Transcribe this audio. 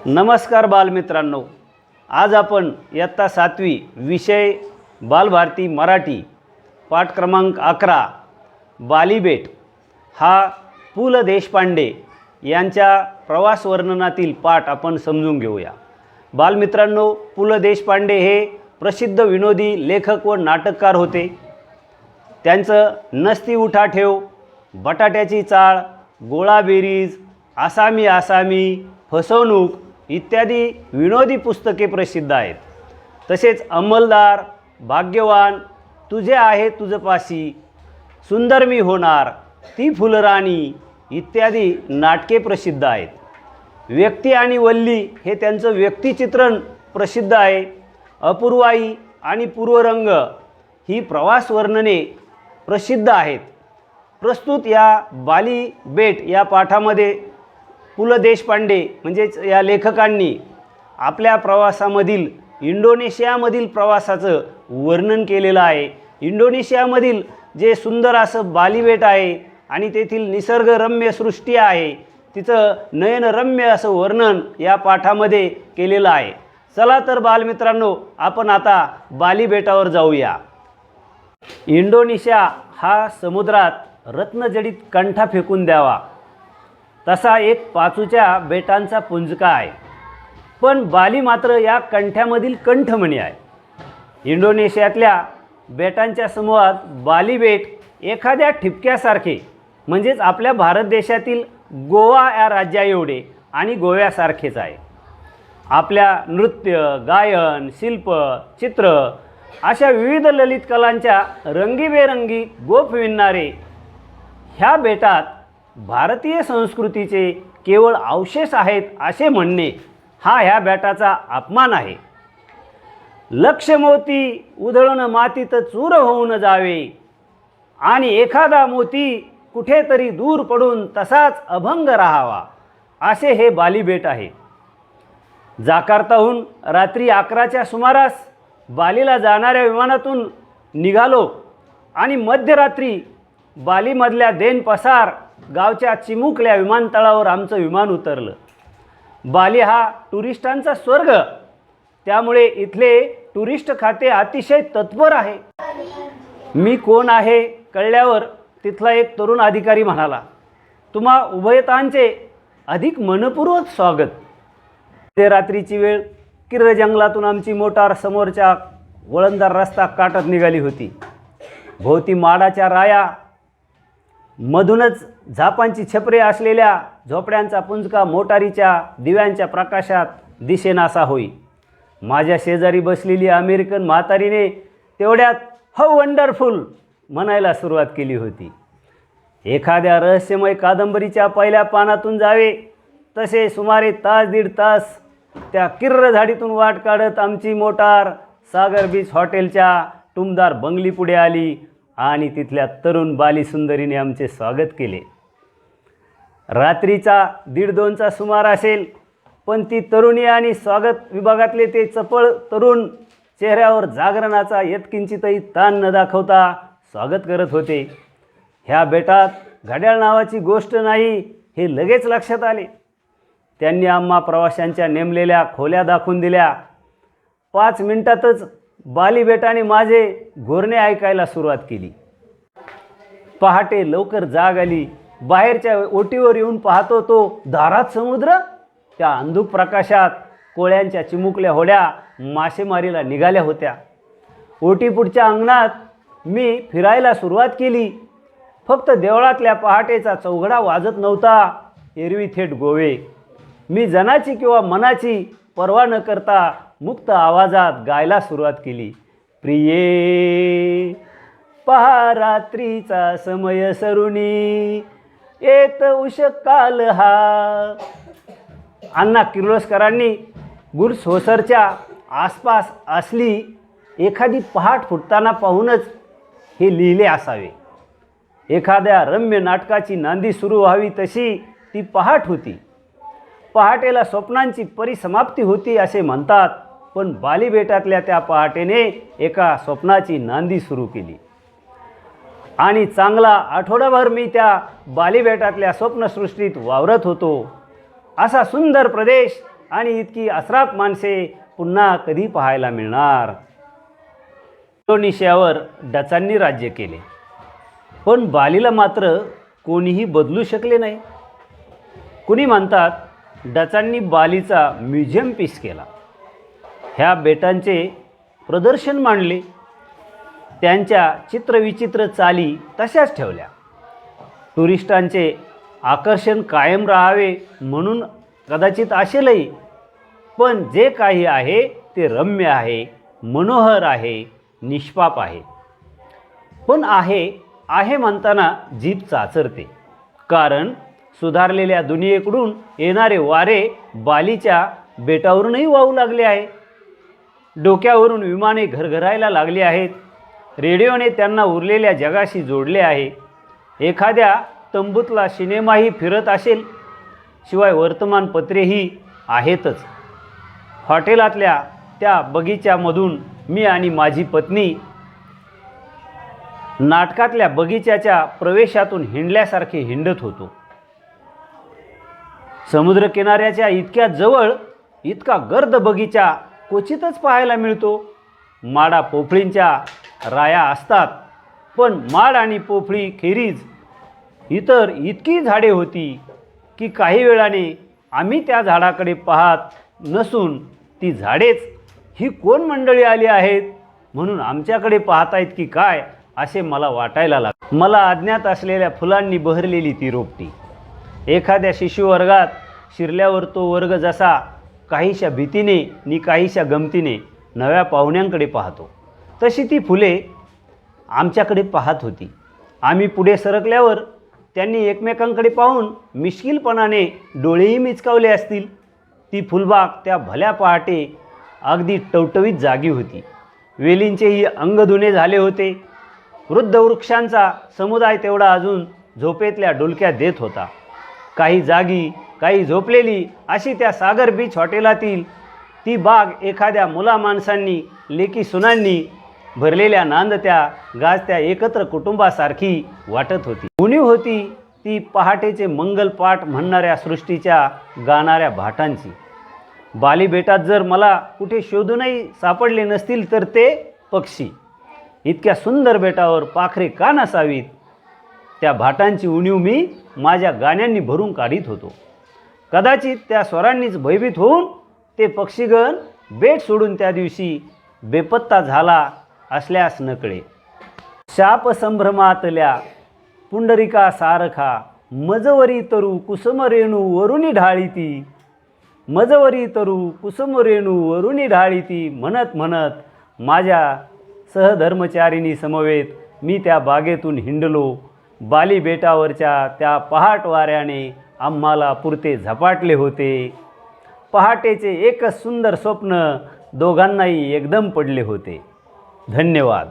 नमस्कार बालमित्रांनो, आज आपण इयत्ता 7वी विषय बालभारती मराठी पाठ क्रमांक 11 बालीबेट हा पु ल देशपांडे यांच्या प्रवास वर्णनातील पाठ आपण समजून घेऊया। बालमित्रांनो, पु ल देशपांडे हे प्रसिद्ध विनोदी लेखक व नाटककार होते। त्यांचं नसती उठा ठेव, बटाट्याची चाळ, गोळा बेरीज, आसामी आसामी, फसवणूक इत्यादी विनोदी पुस्तके प्रसिद्ध आहेत। तसेच अंमलदार, भाग्यवान, तुझे आहे तुझपाशी, सुंदर मी होणार, ती फुलराणी इत्यादी नाटके प्रसिद्ध आहेत। व्यक्ती आणि वल्ली हे त्यांचं व्यक्तिचित्रण प्रसिद्ध आहे। अपूर्वाई आणि पूर्वरंग ही प्रवास वर्णने प्रसिद्ध आहेत। प्रस्तुत या बालीबेट या पाठामध्ये पु ल देशपांडे म्हणजेच या लेखकांनी आपल्या प्रवासामधील इंडोनेशियामधील प्रवासाचं वर्णन केलेलं आहे। इंडोनेशियामधील जे सुंदर असं बालीबेट आहे आणि तेथील निसर्गरम्य सृष्टी आहे, तिचं नयनरम्य असं वर्णन या पाठामध्ये केलेलं आहे। चला तर बालमित्रांनो, आपण आता बालीबेटावर जाऊया। इंडोनेशिया हा समुद्रात रत्नजडित कंठा फेकून द्यावा तसा एक पाचूच्या बेटांचा पुंजका आहे, पण बाली मात्र या कंठ्यामधील कंठमणी आहे। इंडोनेशियातल्या बेटांच्या समूहात बाली बेट एखाद्या ठिपक्यासारखे म्हणजेच आपल्या भारत देशातील गोवा या राज्याएवढे आणि गोव्यासारखेच आहे। आपल्या नृत्य, गायन, शिल्प, चित्र अशा विविध ललित कलांच्या रंगीबेरंगी गोफ विणणारे ह्या बेटात भारतीय संस्कृतीचे केवळ अवशेष आहेत असे म्हणणे हा ह्या बेटाचा अपमान आहे। लक्ष मोती उधळून मातीत चूर होऊन जावे आणि एखादा मोती कुठेतरी दूर पडून तसाच अभंग राहावा, असे हे बालीबेट आहे। जाकार्ताहून रात्री 11च्या सुमारास बालीला जाणाऱ्या विमानातून निघालो आणि मध्यरात्री बालीमधल्या देनपसार गावच्या चिमुकल्या विमानतळावर आमचं विमान उतरलं। बाली हा टुरिस्टांचा स्वर्ग, त्यामुळे इथले टुरिस्ट खाते अतिशय तत्पर आहे। मी कोण आहे कळल्यावर तिथला एक तरुण अधिकारी म्हणाला, तुम्हा उभयतांचे अधिक मनपूर्वक स्वागत। ते रात्रीची वेळ, किर्र जंगलातून आमची मोटार समोरच्या वळणदार रस्ता काटत निघाली होती। भोवती माडाच्या राया, मधूनच झापांची छपरे असलेल्या झोपड्यांचा पुंजका मोटारीच्या दिव्यांच्या प्रकाशात दिसेनासा होई। माझ्या शेजारी बसलेली अमेरिकन म्हातारीने तेवढ्यात हाऊ वंडरफुल म्हणायला सुरुवात केली होती। एखाद्या रहस्यमय कादंबरीच्या पहिल्या पानातून जावे तसे सुमारे तास दीड तास त्या किर्र झाडीतून वाट काढत आमची मोटार सागर बीच हॉटेलच्या टुमदार बंगलीपुढे आली आणि तिथल्या तरुण बाली सुंदरीने आमचे स्वागत केले। रात्रीचा 1:30चा सुमार असेल, पण ती तरुणी आणि स्वागत विभागातले ते चपळ तरुण चेहऱ्यावर जागरणाचा यत्किंचितही ताण न दाखवता स्वागत करत होते। ह्या बेटात घड्याळ नावाची गोष्ट नाही हे लगेच लक्षात आले। त्यांनी आम्हा प्रवाशांच्या नेमलेल्या खोल्या दाखवून दिल्या। 5 मिनिटातच बाली बेटाने माझे घोरणे ऐकायला सुरुवात केली। पहाटे लवकर जाग आली। बाहेरच्या ओटीवर येऊन पाहतो तो दारात समुद्र। त्या अंधुक प्रकाशात कोळ्यांच्या चिमुकल्या होड्या मासेमारीला निघाल्या होत्या। ओटीपुढच्या अंगणात मी फिरायला सुरुवात केली। फक्त देवळातल्या पहाटेचा चौघडा वाजत नव्हता, एरवी थेट गोवे। मी जनाची किंवा मनाची पर्वा न करता मुक्त आवाजात गायला सुरुवात केली। प्रिये पहा रात्रीचा समय सरुणी, येत उषकाल हा। अण्णा किर्लोस्करांनी गुरसोसरच्या आसपास असली एखादी पहाट फुटताना पाहूनच हे लिहिले असावे। एखाद्या रम्य नाटकाची नांदी सुरू व्हावी तशी ती पहाट होती। पहाटेला स्वप्नांची परिसमाप्ती होती असे म्हणतात, पण बालीबेटातल्या त्या पहाटेने एका स्वप्नाची नांदी सुरू केली आणि चांगला आठवडाभर मी त्या बालीबेटातल्या स्वप्नसृष्टीत वावरत होतो। असा सुंदर प्रदेश आणि इतकी अस्रात माणसे पुन्हा कधी पाहायला मिळणार? इंडोनेशियावर डचांनी राज्य केले, पण बालीला मात्र कोणीही बदलू शकले नाही. कुणी म्हणतात डचांनी बालीचा म्युझियम पीस केला, ह्या बेटांचे प्रदर्शन मांडले, त्यांच्या चित्रविचित्र चाली तशाच ठेवल्या. टुरिस्टांचे आकर्षण कायम राहावे म्हणून कदाचित असेलही, पण जे काही आहे ते रम्य आहे, मनोहर आहे, निष्पाप आहे. पण आहे म्हणताना जीभ चाचरते, कारण सुधारलेल्या दुनियेकडून येणारे वारे बालीच्या बेटावरूनही वाहू लागले आहे. डोक्यावरून विमाने घरघरायला लागली आहेत. रेडिओने त्यांना उरलेल्या जगाशी जोडले आहे. एखाद्या तंबूतला सिनेमाही फिरत असेल, शिवाय वर्तमानपत्रेही आहेतच. हॉटेलातल्या त्या बगीच्यामधून मी आणि माझी पत्नी नाटकातल्या बगीच्याच्या प्रवेशातून हिंडल्यासारखे हिंडत होतो. समुद्रकिनाऱ्याच्या इतक्या जवळ इतका गर्द बगीचा क्वचितच पाहायला मिळतो. माडा पोफळींच्या राया असतात, पण माड आणि पोफळी खेरीज इतर इतकी झाडे होती की काही वेळाने आम्ही त्या झाडाकडे पाहत नसून ती झाडेच ही कोण मंडळी आली आहेत म्हणून आमच्याकडे पाहतायत की काय असे मला वाटायला लागले. मला अज्ञात असलेल्या फुलांनी बहरलेली ती रोपटी एखाद्या शिशुवर्गात शिरल्यावर तो वर्ग जसा काहीशा भीतीने नि काहीशा गमतीने नव्या पाहुण्यांकडे पाहतो, तशी ती फुले आमच्याकडे पाहत होती. आम्ही पुढे सरकल्यावर त्यांनी एकमेकांकडे पाहून मिश्किलपणाने डोळेही मिचकावले असतील. ती फुलबाग त्या भल्या पहाटे अगदी टवटवीत जागी होती. वेलींचेही अंगधुणे झाले होते. वृद्ध वृक्षांचा समुदाय तेवढा अजून झोपेतल्या डुलक्या देत होता. काही जागी, काही झोपलेली अशी त्या सागर बीच हॉटेलातील ती बाग एखाद्या मुला माणसांनी, लेकी सुनांनी भरलेल्या नांदत्या गाजत्या एकत्र कुटुंबासारखी वाटत होती. उणीव होती ती पहाटेचे मंगलपाठ म्हणणाऱ्या सृष्टीच्या गाणाऱ्या भाटांची. बाली बेटात जर मला कुठे शोधूनही सापडले नसतील तर ते पक्षी. इतक्या सुंदर बेटावर पाखरे का नसावीत? त्या भाटांची उणीव मी माझ्या गाण्यांनी भरून काढीत होतो. कदाचित त्या स्वरांनीच भयभीत होऊन ते पक्षीगण बेट सोडून त्या दिवशी बेपत्ता झाला असल्यास नकळे. शाप संभ्रमातल्या पुंडरिका सारखा मजवरी तरू कुसुम रेणू वरुणी ढाळीती, मजवरी तरू कुसुम रेणू वरुणी ढाळीती म्हणत म्हणत माझ्या सहधर्मचारिणी समवेत मी त्या बागेतून हिंडलो. बाली बेटावरच्या त्या पहाट वाऱ्याने आम्हाला पुरते झपाटले होते. पहाटेचे एकच सुंदर स्वप्न दोघांनाही एकदम पडले होते. धन्यवाद.